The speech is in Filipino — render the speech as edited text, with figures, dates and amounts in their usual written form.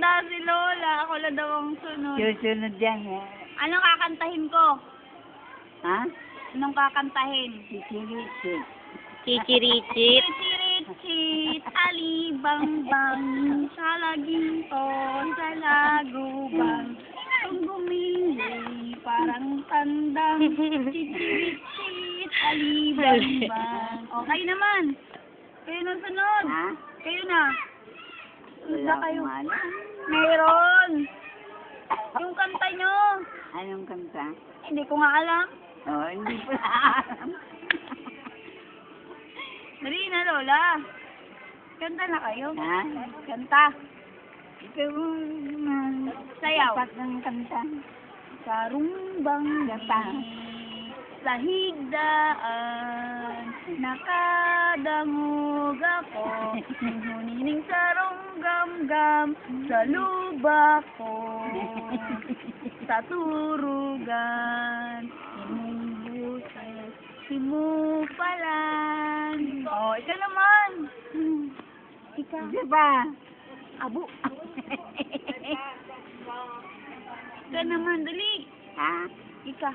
daw si Lola. Ako lang daw ang sunod. Susunod yan. Anong kakantahin ko? Ha? Anong kakantahin? Chichirichit. Chichirichit. Chichirichit, alibang-bang, sa laging to, sa lagubang. Kung bumili, parang tandang, chichirichit, alibang-bang. O, kayo naman. Kayo nang sunod. Ha? Kayo na. Sunod na Wala kayo. akong alam. Meron. Yung kanta nyo. Anong kanta? Hindi ko nga alam. Oh, hindi ko alam. Dali na, Lola. Kanta na kayo. Ha? Kanta. Ikaw naman. Sayaw. Dapat ng kanta. Sarumbang Kanta. sa higdaan, nakadangog ako, hunining sarong gam-gam, sa lubak ko, sa turugan, inubuses, simupalan. Oh, ikaw naman. Ikaw. Di ba? Abo. Ikaw naman, dali. Ha? Ika.